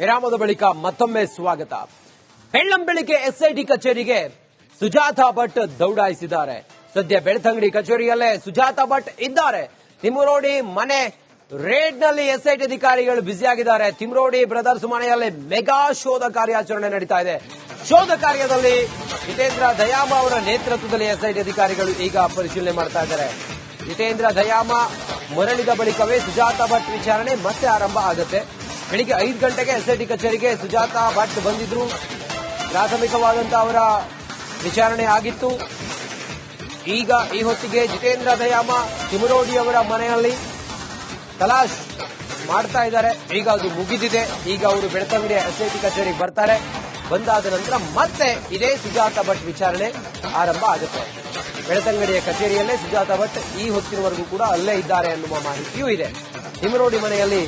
ವಿರಾಮದ ಬಳಿಕ ಮತ್ತೊಮ್ಮೆ ಸ್ವಾಗತ. ಬೆಳ್ಳಂಬೆಳಿಗ್ಗೆ ಎಸ್ಐಟಿ ಕಚೇರಿಗೆ ಸುಜಾತಾ ಭಟ್ ದೌಡಾಯಿಸಿದ್ದಾರೆ. ಸದ್ಯ ಬೆಳ್ತಂಗಡಿ ಕಚೇರಿಯಲ್ಲೇ ಸುಜಾತಾ ಭಟ್ ಇದ್ದಾರೆ. ತಿಮರೋಡಿ ಮನೆ ರೇಡ್ನಲ್ಲಿ ಎಸ್ಐಟಿ ಅಧಿಕಾರಿಗಳು ಬ್ಯುಸಿಯಾಗಿದ್ದಾರೆ. ತಿಮರೋಡಿ ಬ್ರದರ್ಸ್ ಮನೆಯಲ್ಲಿ ಮೆಗಾ ಶೋಧ ಕಾರ್ಯಾಚರಣೆ ನಡೀತಾ ಇದೆ. ಶೋಧ ಕಾರ್ಯದಲ್ಲಿ ಜಿತೇಂದ್ರ ದಯಾಮ ಅವರ ನೇತೃತ್ವದಲ್ಲಿ ಎಸ್ಐಟಿ ಅಧಿಕಾರಿಗಳು ಈಗ ಪರಿಶೀಲನೆ ಮಾಡ್ತಾ ಇದ್ದಾರೆ. ಜಿತೇಂದ್ರ ದಯಾಮ ಮರಳಿದ ಬಳಿಕವೇ ಸುಜಾತಾ ಭಟ್ ವಿಚಾರಣೆ ಮತ್ತೆ ಆರಂಭ ಆಗುತ್ತೆ. ಬೆಳಿಗ್ಗೆ 5 ಗಂಟೆಗೆ ಎಸ್ಐಟಿ ಕಚೇರಿಗೆ ಸುಜಾತಾ ಭಟ್ ಬಂದಿದ್ರು. ಪ್ರಾಥಮಿಕವಾದಂತಹ ಅವರ ವಿಚಾರಣೆ ಆಗಿತ್ತು. ಈಗ ಈ ಹೊತ್ತಿಗೆ ಜಿತೇಂದ್ರ ದಯಾಮ ತಿಮರೋಡಿ ಅವರ ಮನೆಯಲ್ಲಿ ತಲಾಶ್ ಮಾಡ್ತಾ ಇದ್ದಾರೆ. ಈಗ ಅದು ಮುಗಿದಿದೆ. ಈಗ ಅವರು ಬೆಳ್ತಂಗಡಿಯ ಎಸ್ಐಟಿ ಕಚೇರಿಗೆ ಬರ್ತಾರೆ. ಬಂದಾದ ನಂತರ ಮತ್ತೆ ಇದೇ ಸುಜಾತಾ ಭಟ್ ವಿಚಾರಣೆ ಆರಂಭ ಆಗುತ್ತೆ. ಬೆಳ್ತಂಗಡಿಯ ಕಚೇರಿಯಲ್ಲೇ ಸುಜಾತಾ ಭಟ್ ಈ ಹೊತ್ತಿನವರೆಗೂ ಕೂಡ ಅಲ್ಲೇ ಇದ್ದಾರೆ ಎನ್ನುವ ಮಾಹಿತಿಯೂ ಇದೆ. ತಿಮರೋಡಿ ಮನೆಯಲ್ಲಿ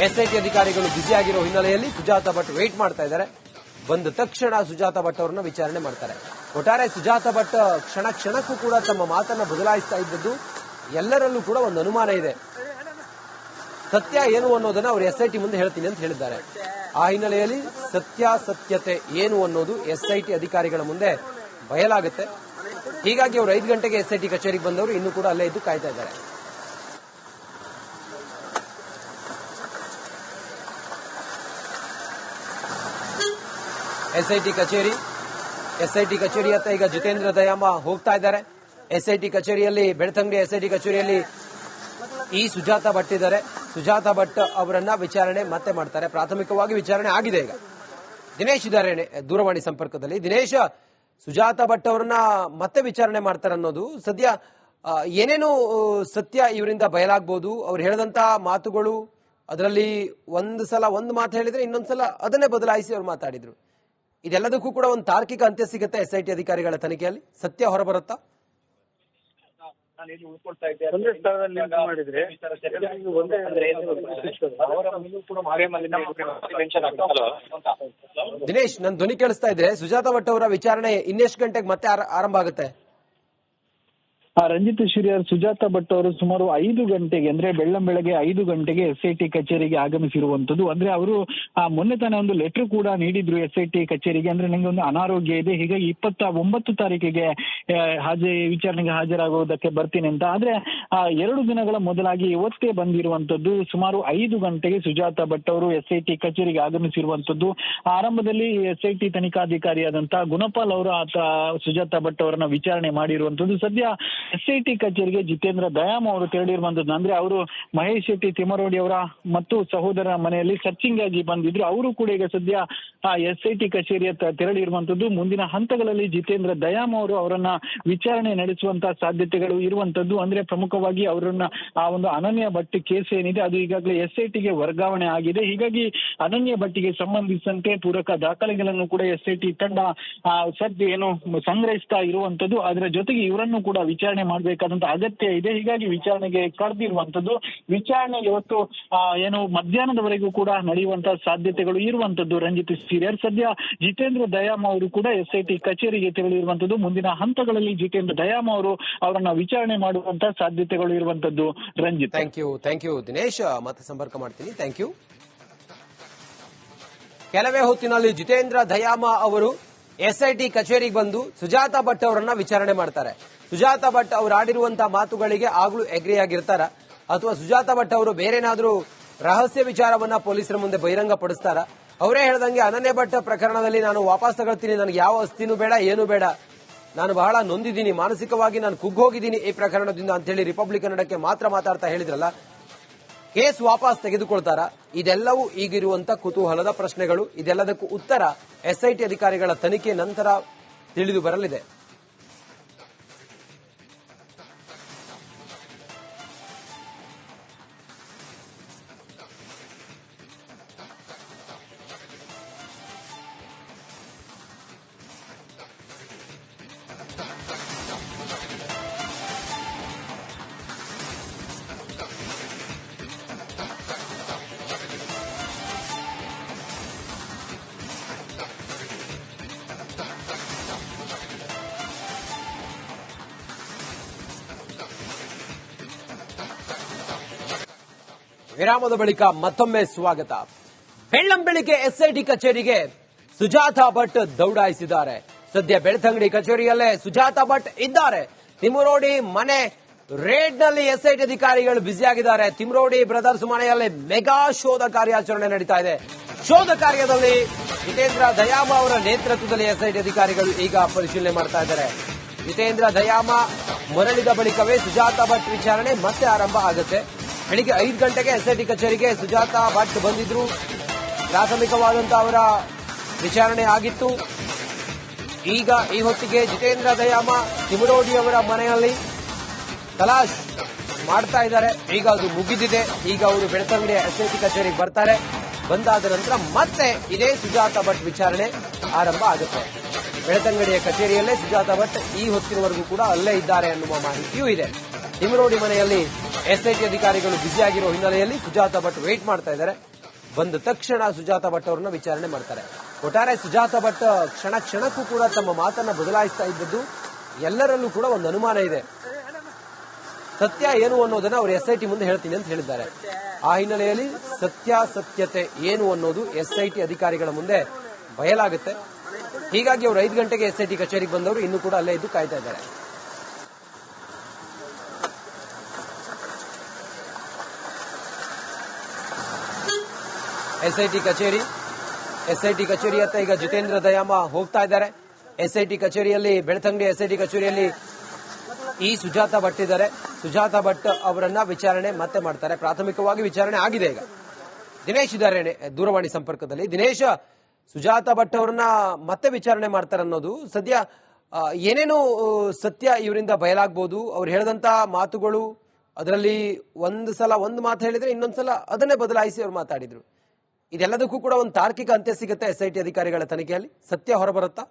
ಎಸ್ಐಟಿ ಅಧಿಕಾರಿಗಳು ಬ್ಯುಸಿಯಾಗಿರೋ ಹಿನ್ನೆಲೆಯಲ್ಲಿ ಸುಜಾತಾ ಭಟ್ ವೇಟ್ ಮಾಡ್ತಾ ಇದ್ದಾರೆ. ಬಂದ ತಕ್ಷಣ ಸುಜಾತಾ ಭಟ್ ಅವರನ್ನ ವಿಚಾರಣೆ ಮಾಡ್ತಾರೆ. ಒಟ್ಟಾರೆ ಸುಜಾತಾ ಭಟ್ ಕ್ಷಣ ಕ್ಷಣಕ್ಕೂ ಕೂಡ ತಮ್ಮ ಮಾತನ್ನ ಬದಲಾಯಿಸ್ತಾ ಇದ್ದದ್ದು ಎಲ್ಲರಲ್ಲೂ ಕೂಡ ಒಂದು ಅನುಮಾನ ಇದೆ. ಸತ್ಯ ಏನು ಅನ್ನೋದನ್ನ ಅವರು ಎಸ್ಐಟಿ ಮುಂದೆ ಹೇಳ್ತೀನಿ ಅಂತ ಹೇಳಿದ್ದಾರೆ. ಆ ಹಿನ್ನೆಲೆಯಲ್ಲಿ ಸತ್ಯಾಸತ್ಯತೆ ಏನು ಅನ್ನೋದು ಎಸ್ಐಟಿ ಅಧಿಕಾರಿಗಳ ಮುಂದೆ ಬಯಲಾಗುತ್ತೆ. ಹೀಗಾಗಿ ಅವರು 5 ಗಂಟೆಗೆ ಎಸ್ಐಟಿ ಕಚೇರಿಗೆ ಬಂದವರು ಇನ್ನೂ ಕೂಡ ಅಲ್ಲೇ ಇದ್ದು ಕಾಯ್ತಾ ಇದ್ದಾರೆ. ಎಸ್ಐಟಿ ಕಚೇರಿಯತ್ತ ಈಗ ಜಿತೇಂದ್ರ ದಯಾಮ ಹೋಗ್ತಾ ಇದ್ದಾರೆ. ಎಸ್ಐಟಿ ಕಚೇರಿಯಲ್ಲಿ ಬೆಳ್ತಂಗಡಿ ಎಸ್ಐಟಿ ಕಚೇರಿಯಲ್ಲಿ ಈ ಸುಜಾತಾ ಭಟ್ ಇದ್ದಾರೆ. ಸುಜಾತಾ ಭಟ್ ಅವರನ್ನ ವಿಚಾರಣೆ ಮತ್ತೆ ಮಾಡ್ತಾರೆ. ಪ್ರಾಥಮಿಕವಾಗಿ ವಿಚಾರಣೆ ಆಗಿದೆ. ಈಗ ದಿನೇಶ್ ಇದ್ದಾರೆ ದೂರವಾಣಿ ಸಂಪರ್ಕದಲ್ಲಿ. ದಿನೇಶ್, ಸುಜಾತಾ ಭಟ್ ಅವರನ್ನ ಮತ್ತೆ ವಿಚಾರಣೆ ಮಾಡ್ತಾರೆ ಅನ್ನೋದು ಸದ್ಯ ಏನೇನು ಸತ್ಯ ಇವರಿಂದ ಬಯಲಾಗಬಹುದು? ಅವ್ರು ಹೇಳಿದಂತ ಮಾತುಗಳು, ಅದರಲ್ಲಿ ಒಂದು ಸಲ ಒಂದು ಮಾತು ಹೇಳಿದ್ರೆ ಇನ್ನೊಂದ್ಸಲ ಅದನ್ನೇ ಬದಲಾಯಿಸಿ ಅವ್ರು ಮಾತಾಡಿದ್ರು. ಇದೆಲ್ಲದಕ್ಕೂ ಕೂಡ ಒಂದು ತಾರ್ಕಿಕ ಅಂತ್ಯ ಸಿಗುತ್ತೆ ಎಸ್ಐಟಿ ಅಧಿಕಾರಿಗಳ ತನಿಖೆಯಲ್ಲಿ? ಸತ್ಯ ಹೊರಬರುತ್ತಾ? ದಿನೇಶ್, ನನ್ನ ಧ್ವನಿ ಕೇಳಿಸ್ತಾ ಇದ್ರೆ ಸುಜಾತಾ ಭಟ್ ಅವರ ವಿಚಾರಣೆ ಇನ್ನೆಷ್ಟು ಗಂಟೆಗೆ ಮತ್ತೆ ಆರಂಭ ಆಗುತ್ತೆ? ರಂಜಿತ್ ಶಿರಿಯಾರ್, ಸುಜಾತಾ ಭಟ್ ಅವರು ಸುಮಾರು 5 ಗಂಟೆಗೆ ಅಂದ್ರೆ ಬೆಳ್ಳಂಬೆಳಗ್ಗೆ 5 ಗಂಟೆಗೆ ಎಸ್ಐಟಿ ಕಚೇರಿಗೆ ಆಗಮಿಸಿರುವಂತದ್ದು. ಅಂದ್ರೆ ಅವರು ಮೊನ್ನೆ ತಾನೇ ಒಂದು ಲೆಟರ್ ಕೂಡ ನೀಡಿದ್ರು ಎಸ್ಐಟಿ ಕಚೇರಿಗೆ. ಅಂದ್ರೆ ನಂಗೆ ಒಂದು ಅನಾರೋಗ್ಯ ಇದೆ, ಹೀಗಾಗಿ 29 ತಾರೀಕಿಗೆ ವಿಚಾರಣೆಗೆ ಹಾಜರಾಗುವುದಕ್ಕೆ ಬರ್ತೀನಿ ಅಂತ. ಆದ್ರೆ 2 ದಿನಗಳ ಮೊದಲಾಗಿ ಇವತ್ತೇ ಬಂದಿರುವಂತದ್ದು. ಸುಮಾರು 5 ಗಂಟೆಗೆ ಸುಜಾತಾ ಭಟ್ ಅವರು ಎಸ್ಐಟಿ ಕಚೇರಿಗೆ ಆಗಮಿಸಿರುವಂತದ್ದು. ಆರಂಭದಲ್ಲಿ ಎಸ್ಐಟಿ ತನಿಖಾಧಿಕಾರಿಯಾದಂತಹ ಗುಣಪಾಲ್ ಅವರು ಸುಜಾತಾ ಭಟ್ ಅವರನ್ನ ವಿಚಾರಣೆ ಮಾಡಿರುವಂತದ್ದು. ಸದ್ಯ ಎಸ್ಐಟಿ ಕಚೇರಿಗೆ ಜಿತೇಂದ್ರ ದಯಾಮ್ ಅವರು ತೆರಳಿರುವಂತದ್ದು. ಅಂದ್ರೆ ಅವರು ಮಹೇಶ್ ಶೆಟ್ಟಿ ತಿಮರೋಡಿ ಅವರ ಮತ್ತು ಸಹೋದರರ ಮನೆಯಲ್ಲಿ ಸರ್ಚಿಂಗ್ ಆಗಿ ಬಂದಿದ್ರು. ಅವರು ಕೂಡ ಈಗ ಸದ್ಯ ಎಸ್ಐಟಿ ಕಚೇರಿಯ ತೆರಳಿರುವಂತದ್ದು. ಮುಂದಿನ ಹಂತಗಳಲ್ಲಿ ಜಿತೇಂದ್ರ ದಯಾಮ್ ಅವರು ಅವರನ್ನ ವಿಚಾರಣೆ ನಡೆಸುವಂತಹ ಸಾಧ್ಯತೆಗಳು ಇರುವಂತದ್ದು. ಅಂದ್ರೆ ಪ್ರಮುಖವಾಗಿ ಅವರನ್ನ ಒಂದು ಅನನ್ಯ ಭಟ್ ಕೇಸ್ ಏನಿದೆ ಅದು ಈಗಾಗಲೇ ಎಸ್ಐಟಿಗೆ ವರ್ಗಾವಣೆ ಆಗಿದೆ. ಹೀಗಾಗಿ ಅನನ್ಯ ಭಟ್ಟಿಗೆ ಸಂಬಂಧಿಸಿದಂತೆ ಪೂರಕ ದಾಖಲೆಗಳನ್ನು ಕೂಡ ಎಸ್ಐಟಿ ತಂಡ ಸದ್ಯ ಏನು ಸಂಗ್ರಹಿಸ್ತಾ ಇರುವಂತದ್ದು. ಅದರ ಜೊತೆಗೆ ಇವರನ್ನು ಕೂಡ ವಿಚಾರಣೆ ಮಾಡಬೇಕಾದಂತ ಅಗತ್ಯ ಇದೆ. ಹೀಗಾಗಿ ವಿಚಾರಣೆಗೆ ಕರೆದಿರುವಂತದ್ದು. ವಿಚಾರಣೆ ಇವತ್ತು ಏನು ಮಧ್ಯಾಹ್ನದವರೆಗೂ ಕೂಡ ನಡೆಯುವಂತಹ ಸಾಧ್ಯತೆಗಳು ಇರುವಂತದ್ದು. ರಂಜಿತ್ ಸೀರಿಯರ್, ಸದ್ಯ ಜಿತೇಂದ್ರ ದಯಾಮ್ ಅವರು ಕೂಡ ಎಸ್ಐಟಿ ಕಚೇರಿಗೆ ತೆರಳಿರುವಂತದ್ದು. ಮುಂದಿನ ಹಂತಗಳಲ್ಲಿ ಜಿತೇಂದ್ರ ದಯಾಮ್ ಅವರು ಅವರನ್ನ ವಿಚಾರಣೆ ಮಾಡುವಂತಹ ಸಾಧ್ಯತೆಗಳು ಇರುವಂತದ್ದು. Ranjith, thank you Dinesh. ಮತ್ತೆ ಸಂಪರ್ಕ ಮಾಡ್ತೀನಿ. Thank you. ಕೆಲವೇ ಹೊತ್ತಿನಲ್ಲಿ ಜಿತೇಂದ್ರ ದಯಾಮ ಅವರು ಎಸ್ಐಟಿ ಕಚೇರಿಗೆ ಬಂದು ಸುಜಾತಾ ಭಟ್ ಅವರನ್ನ ವಿಚಾರಣೆ ಮಾಡ್ತಾರೆ. ಸುಜಾತಾ ಭಟ್ ಅವರು ಆಡಿರುವಂತಹ ಮಾತುಗಳಿಗೆ ಆಗ್ಲೂ ಎಗ್ರಿ ಆಗಿರ್ತಾರ ಅಥವಾ ಸುಜಾತಾ ಭಟ್ ಅವರು ಬೇರೆನಾದ್ರೂ ರಹಸ್ಯ ವಿಚಾರವನ್ನ ಪೊಲೀಸರ ಮುಂದೆ ಬಹಿರಂಗ ಪಡಿಸ್ತಾರ? ಅವರೇ ಹೇಳ್ದಂಗೆ ಅನನ್ಯ ಭಟ್ ಪ್ರಕರಣದಲ್ಲಿ ನಾನು ವಾಪಸ್ ತಗೊಳ್ತೀನಿ, ನನಗೆ ಯಾವ ಅಸ್ತಿನೂ ಬೇಡ, ಏನು ಬೇಡ, ನಾನು ಬಹಳ ನೊಂದಿದ್ದೀನಿ, ಮಾನಸಿಕವಾಗಿ ನಾನು ಕುಗ್ಗೋಗಿದ್ದೀನಿ ಈ ಪ್ರಕರಣದಿಂದ ಅಂತೇಳಿ ರಿಪಬ್ಲಿಕ್ ಕನ್ನಡಕ್ಕೆ ಮಾತ್ರ ಮಾತಾಡ್ತಾ ಹೇಳಿದ್ರಲ್ಲ, ಕೇಸ್ ವಾಪಸ್ ತೆಗೆದುಕೊಳ್ತಾರ? ಇದೆಲ್ಲವೂ ಈಗಿರುವಂತ ಕುತೂಹಲದ ಪ್ರಶ್ನೆಗಳು. ಇದೆಲ್ಲದಕ್ಕೂ ಉತ್ತರ ಎಸ್ಐಟಿ ಅಧಿಕಾರಿಗಳ ತನಿಖೆ ನಂತರ ತಿಳಿದು ಬರಲಿದೆ. ವಿರಾಮದ ಬಳಿಕ ಮತ್ತೊಮ್ಮೆ ಸ್ವಾಗತ. ಬೆಳ್ಳಂಬೆಳಿಗ್ಗೆ ಎಸ್ಐಟಿ ಕಚೇರಿಗೆ ಸುಜಾತಾ ಭಟ್ ದೌಡಾಯಿಸಿದ್ದಾರೆ. ಸದ್ಯ ಬೆಳ್ತಂಗಡಿ ಕಚೇರಿಯಲ್ಲೇ ಸುಜಾತಾ ಭಟ್ ಇದ್ದಾರೆ. ತಿಮುರೋಡಿ ಮನೆ ರೇಡ್ ನಲ್ಲಿ ಎಸ್ಐಟಿ ಅಧಿಕಾರಿಗಳು ಬ್ಯುಸಿಯಾಗಿದ್ದಾರೆ. ತಿಮುರೋಡಿ ಬ್ರದರ್ಸ್ ಮನೆಯಲ್ಲಿ ಮೆಗಾ ಶೋಧ ಕಾರ್ಯಾಚರಣೆ ನಡೀತಾ ಇದೆ. ಶೋಧ ಕಾರ್ಯದಲ್ಲಿ ಜಿತೇಂದ್ರ ದಯಾಮ ಅವರ ನೇತೃತ್ವದಲ್ಲಿ ಎಸ್ಐಟಿ ಅಧಿಕಾರಿಗಳು ಈಗ ಪರಿಶೀಲನೆ ಮಾಡ್ತಾ ಇದ್ದಾರೆ. ಜಿತೇಂದ್ರ ದಯಾಮ ಮರಳಿದ ಬಳಿಕವೇ ಸುಜಾತಾ ಭಟ್ ವಿಚಾರಣೆ ಮತ್ತೆ ಆರಂಭ ಆಗುತ್ತೆ. ಬೆಳಿಗ್ಗೆ 5 ಗಂಟೆಗೆ ಎಸ್ಐಟಿ ಕಚೇರಿಗೆ ಸುಜಾತಾ ಭಟ್ ಬಂದಿದ್ರು. ಪ್ರಾಥಮಿಕವಾದಂತಹ ಅವರ ವಿಚಾರಣೆ ಆಗಿತ್ತು. ಈಗ ಈ ಹೊತ್ತಿಗೆ ಜಿತೇಂದ್ರ ದಯಾಮ ತಿಮುರೋಡಿ ಅವರ ಮನೆಯಲ್ಲಿ ತಲಾಶ್ ಮಾಡ್ತಾ ಇದ್ದಾರೆ. ಈಗ ಅದು ಮುಗಿದಿದೆ. ಈಗ ಅವರು ಬೆಳ್ತಂಗಡಿಯ ಎಸ್ಐಟಿ ಕಚೇರಿಗೆ ಬರ್ತಾರೆ. ಬಂದಾದ ನಂತರ ಮತ್ತೆ ಇದೇ ಸುಜಾತಾ ಭಟ್ ವಿಚಾರಣೆ ಆರಂಭ ಆಗುತ್ತೆ. ಬೆಳ್ತಂಗಡಿಯ ಕಚೇರಿಯಲ್ಲೇ ಸುಜಾತಾ ಭಟ್ ಈ ಹೊತ್ತಿನವರೆಗೂ ಕೂಡ ಅಲ್ಲೇ ಇದ್ದಾರೆ ಅನ್ನುವ ಮಾಹಿತಿಯೂ ಇದೆ. ತಿಮುರೋಡಿ ಮನೆಯಲ್ಲಿ ಎಸ್ಐಟಿ ಅಧಿಕಾರಿಗಳು ಬ್ಯುಸಿಯಾಗಿರೋ ಹಿನ್ನೆಲೆಯಲ್ಲಿ ಸುಜಾತಾ ಭಟ್ ವೇಟ್ ಮಾಡ್ತಾ ಇದ್ದಾರೆ. ಬಂದ ತಕ್ಷಣ ಸುಜಾತಾ ಭಟ್ ಅವರನ್ನ ವಿಚಾರಣೆ ಮಾಡ್ತಾರೆ. ಒಟ್ಟಾರೆ ಸುಜಾತಾ ಭಟ್ ಕ್ಷಣ ಕ್ಷಣಕ್ಕೂ ಕೂಡ ತಮ್ಮ ಮಾತನ್ನ ಬದಲಾಯಿಸ್ತಾ ಇದ್ದದ್ದು ಎಲ್ಲರಲ್ಲೂ ಕೂಡ ಒಂದು ಅನುಮಾನ ಇದೆ. ಸತ್ಯ ಏನು ಅನ್ನೋದನ್ನ ಅವರು ಎಸ್ಐಟಿ ಮುಂದೆ ಹೇಳ್ತೀನಿ ಅಂತ ಹೇಳಿದ್ದಾರೆ. ಆ ಹಿನ್ನೆಲೆಯಲ್ಲಿ ಸತ್ಯಾಸತ್ಯತೆ ಏನು ಅನ್ನೋದು ಎಸ್ಐಟಿ ಅಧಿಕಾರಿಗಳ ಮುಂದೆ ಬಯಲಾಗುತ್ತೆ. ಹೀಗಾಗಿ ಅವರು 5 ಗಂಟೆಗೆ ಎಸ್ಐಟಿ ಕಚೇರಿಗೆ ಬಂದವರು ಇನ್ನೂ ಕೂಡ ಅಲ್ಲೇ ಇದ್ದು ಕಾಯ್ತಾ ಇದ್ದಾರೆ. ಎಸ್ಐಟಿ ಕಚೇರಿಯತ್ತ ಈಗ ಜಿತೇಂದ್ರ ದಯಾಮ ಹೋಗ್ತಾ ಇದ್ದಾರೆ. ಎಸ್ಐಟಿ ಕಚೇರಿಯಲ್ಲಿ ಬೆಳ್ತಂಗಡಿ ಎಸ್ಐಟಿ ಕಚೇರಿಯಲ್ಲಿ ಈ ಸುಜಾತಾ ಭಟ್ ಇದ್ದಾರೆ. ಸುಜಾತಾ ಭಟ್ ಅವರನ್ನ ವಿಚಾರಣೆ ಮತ್ತೆ ಮಾಡ್ತಾರೆ. ಪ್ರಾಥಮಿಕವಾಗಿ ವಿಚಾರಣೆ ಆಗಿದೆ. ಈಗ ದಿನೇಶ್ ಇದ್ದಾರೆ ದೂರವಾಣಿ ಸಂಪರ್ಕದಲ್ಲಿ. ದಿನೇಶ್, ಸುಜಾತಾ ಭಟ್ ಅವರನ್ನ ಮತ್ತೆ ವಿಚಾರಣೆ ಮಾಡ್ತಾರೆ ಅನ್ನೋದು ಸದ್ಯ ಏನೇನು ಸತ್ಯ ಇವರಿಂದ ಬಯಲಾಗಬಹುದು? ಅವ್ರು ಹೇಳಿದಂತ ಮಾತುಗಳು, ಅದರಲ್ಲಿ ಒಂದು ಸಲ ಒಂದು ಮಾತು ಹೇಳಿದ್ರೆ ಇನ್ನೊಂದ್ಸಲ ಅದನ್ನೇ ಬದಲಾಯಿಸಿ ಅವ್ರು ಮಾತಾಡಿದ್ರು. ಇದೆಲ್ಲದಕ್ಕೂ ಕೂಡ ಒಂದು ತಾರ್ಕಿಕ ಅಂತ್ಯ ಸಿಗುತ್ತೆ ಎಸ್ಐಟಿ ಅಧಿಕಾರಿಗಳ ತನಿಖೆಯಲ್ಲಿ. ಸತ್ಯ ಹೊರಬರುತ್ತಾ?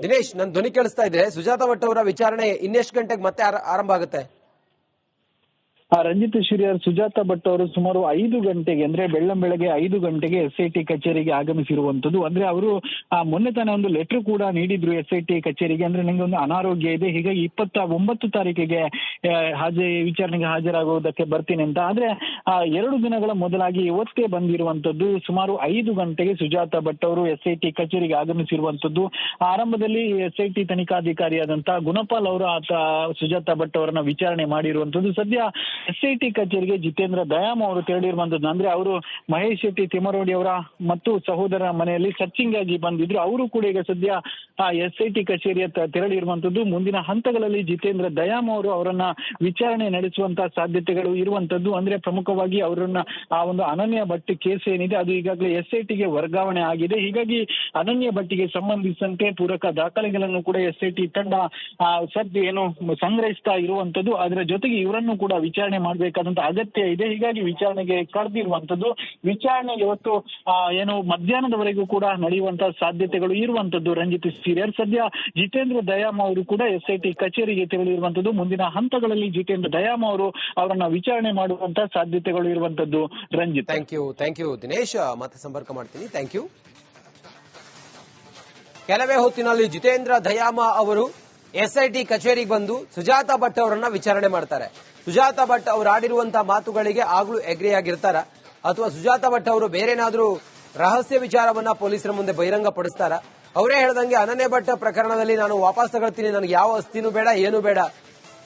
ದಿನೇಶ್, ನನ್ನ ಧ್ವನಿ ಕೇಳಿಸ್ತಾ ಇದೆ. ಸುಜಾತಾ ಭಟ್ ಅವರ ವಿಚಾರಣೆ ಇನ್ನೆಷ್ಟು ಗಂಟೆಗೆ ಮತ್ತೆ ಆರಂಭ ಆಗುತ್ತೆ? ರಂಜಿತ್ ಶಿರಿಯಾರ್, ಸುಜಾತಾ ಭಟ್ ಅವರು ಸುಮಾರು 5 ಗಂಟೆಗೆ ಅಂದ್ರೆ ಬೆಳ್ಳಂಬೆಳಗ್ಗೆ 5 ಗಂಟೆಗೆ ಎಸ್ಐಟಿ ಕಚೇರಿಗೆ ಆಗಮಿಸಿರುವಂತದ್ದು. ಅಂದ್ರೆ ಅವರು ಮೊನ್ನೆ ತಾನೇ ಒಂದು ಲೆಟರ್ ಕೂಡ ನೀಡಿದ್ರು ಎಸ್ಐಟಿ ಕಚೇರಿಗೆ. ಅಂದ್ರೆ ನಂಗೆ ಒಂದು ಅನಾರೋಗ್ಯ ಇದೆ, ಹೀಗಾಗಿ 29 ತಾರೀಕಿಗೆ ವಿಚಾರಣೆಗೆ ಹಾಜರಾಗುವುದಕ್ಕೆ ಬರ್ತೀನಿ ಅಂತ. ಆದ್ರೆ 2 ದಿನಗಳ ಮೊದಲಾಗಿ ಇವತ್ತೇ ಬಂದಿರುವಂತದ್ದು. ಸುಮಾರು 5 ಗಂಟೆಗೆ ಸುಜಾತಾ ಭಟ್ ಅವರು ಎಸ್ಐಟಿ ಕಚೇರಿಗೆ ಆಗಮಿಸಿರುವಂತದ್ದು. ಆರಂಭದಲ್ಲಿ ಎಸ್ಐಟಿ ತನಿಖಾಧಿಕಾರಿಯಾದಂತಹ ಗುಣಪಾಲ್ ಅವರು ಸುಜಾತಾ ಭಟ್ ಅವರನ್ನ ವಿಚಾರಣೆ ಮಾಡಿರುವಂತದ್ದು. ಸದ್ಯ ಎಸ್ಐಟಿ ಕಚೇರಿಗೆ ಜಿತೇಂದ್ರ ದಯಾಮ್ ಅವರು ತೆರಳಿರುವಂತದ್ದು. ಅಂದ್ರೆ ಅವರು ಮಹೇಶ್ ಶೆಟ್ಟಿ ತಿಮರೋಡಿ ಅವರ ಮತ್ತು ಸಹೋದರರ ಮನೆಯಲ್ಲಿ ಸರ್ಚಿಂಗ್ ಆಗಿ ಬಂದಿದ್ರು. ಅವರು ಕೂಡ ಈಗ ಸದ್ಯ ಎಸ್ಐಟಿ ಕಚೇರಿಯ ತೆರಳಿರುವಂತದ್ದು. ಮುಂದಿನ ಹಂತಗಳಲ್ಲಿ ಜಿತೇಂದ್ರ ದಯಾಮ್ ಅವರು ಅವರನ್ನ ವಿಚಾರಣೆ ನಡೆಸುವಂತಹ ಸಾಧ್ಯತೆಗಳು ಇರುವಂತದ್ದು. ಅಂದ್ರೆ ಪ್ರಮುಖವಾಗಿ ಅವರನ್ನ ಒಂದು ಅನನ್ಯ ಭಟ್ ಕೇಸ್ ಏನಿದೆ ಅದು ಈಗಾಗಲೇ ಎಸ್ಐಟಿಗೆ ವರ್ಗಾವಣೆ ಆಗಿದೆ. ಹೀಗಾಗಿ ಅನನ್ಯ ಭಟ್ಟಿಗೆ ಸಂಬಂಧಿಸಿದಂತೆ ಪೂರಕ ದಾಖಲೆಗಳನ್ನು ಕೂಡ ಎಸ್ಐಟಿ ತಂಡ ಸದ್ಯ ಏನು ಸಂಗ್ರಹಿಸ್ತಾ ಇರುವಂತದ್ದು. ಅದರ ಜೊತೆಗೆ ಇವರನ್ನು ಕೂಡ ವಿಚಾರಣೆ ಮಾಡಬೇಕಾದಂತ ಅಗತ್ಯ ಇದೆ. ಹೀಗಾಗಿ ವಿಚಾರಣೆಗೆ ಕರೆದಿರುವಂತದ್ದು. ವಿಚಾರಣೆ ಇವತ್ತು ಏನು ಮಧ್ಯಾಹ್ನದವರೆಗೂ ಕೂಡ ನಡೆಯುವಂತಹ ಸಾಧ್ಯತೆಗಳು ಇರುವಂತದ್ದು. ರಂಜಿತ್ ಸೀರಿಯರ್, ಸದ್ಯ ಜಿತೇಂದ್ರ ದಯಾಮ್ ಅವರು ಕೂಡ ಎಸ್ಐಟಿ ಕಚೇರಿಗೆ ತೆರಳಿರುವಂತದ್ದು. ಮುಂದಿನ ಹಂತಗಳಲ್ಲಿ ಜಿತೇಂದ್ರ ದಯಾಮ್ ಅವರು ಅವರನ್ನ ವಿಚಾರಣೆ ಮಾಡುವಂತಹ ಸಾಧ್ಯತೆಗಳು ಇರುವಂತದ್ದು. Ranjith, thank you Dinesh. ಮತ್ತೆ ಸಂಪರ್ಕ ಮಾಡ್ತೀನಿ. Thank you. ಕೆಲವೇ ಹೊತ್ತಿನಲ್ಲಿ ಜಿತೇಂದ್ರ ದಯಾಮ ಅವರು ಎಸ್ಐಟಿ ಕಚೇರಿಗೆ ಬಂದು ಸುಜಾತಾ ಭಟ್ ಅವರನ್ನ ವಿಚಾರಣೆ ಮಾಡ್ತಾರೆ. ಸುಜಾತಾ ಭಟ್ ಅವರು ಆಡಿರುವಂತಹ ಮಾತುಗಳಿಗೆ ಆಗ್ಲೂ ಎಗ್ರಿ ಆಗಿರ್ತಾರ ಅಥವಾ ಸುಜಾತಾ ಭಟ್ ಅವರು ಬೇರೆನಾದ್ರೂ ರಹಸ್ಯ ವಿಚಾರವನ್ನ ಪೊಲೀಸರ ಮುಂದೆ ಬಹಿರಂಗ ಪಡಿಸ್ತಾರ? ಅವರೇ ಹೇಳ್ದಂಗೆ ಅನನ್ಯ ಭಟ್ ಪ್ರಕರಣದಲ್ಲಿ ನಾನು ವಾಪಸ್ ತಗೊಳ್ತೀನಿ, ನನಗೆ ಯಾವ ಅಸ್ತಿನೂ ಬೇಡ, ಏನು ಬೇಡ,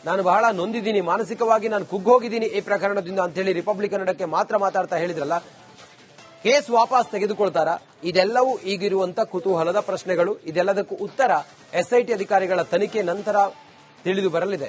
ನಾನು ಬಹಳ ನೊಂದಿದ್ದೀನಿ, ಮಾನಸಿಕವಾಗಿ ನಾನು ಕುಗ್ಗೋಗಿದ್ದೀನಿ ಈ ಪ್ರಕರಣದಿಂದ ಅಂತ ಹೇಳಿ ರಿಪಬ್ಲಿಕ್ ಕನ್ನಡಕ್ಕೆ ಮಾತ್ರ ಮಾತಾಡ್ತಾ ಹೇಳಿದ್ರಲ್ಲ. ಕೇಸ್ ವಾಪಸ್ ತೆಗೆದುಕೊಳ್ತಾರ? ಇದೆಲ್ಲವೂ ಈಗಿರುವಂತ ಕುತೂಹಲದ ಪ್ರಶ್ನೆಗಳು. ಇದೆಲ್ಲದಕ್ಕೂ ಉತ್ತರ ಎಸ್ಐಟಿ ಅಧಿಕಾರಿಗಳ ತನಿಖೆ ನಂತರ ತಿಳಿದು ಬರಲಿದೆ.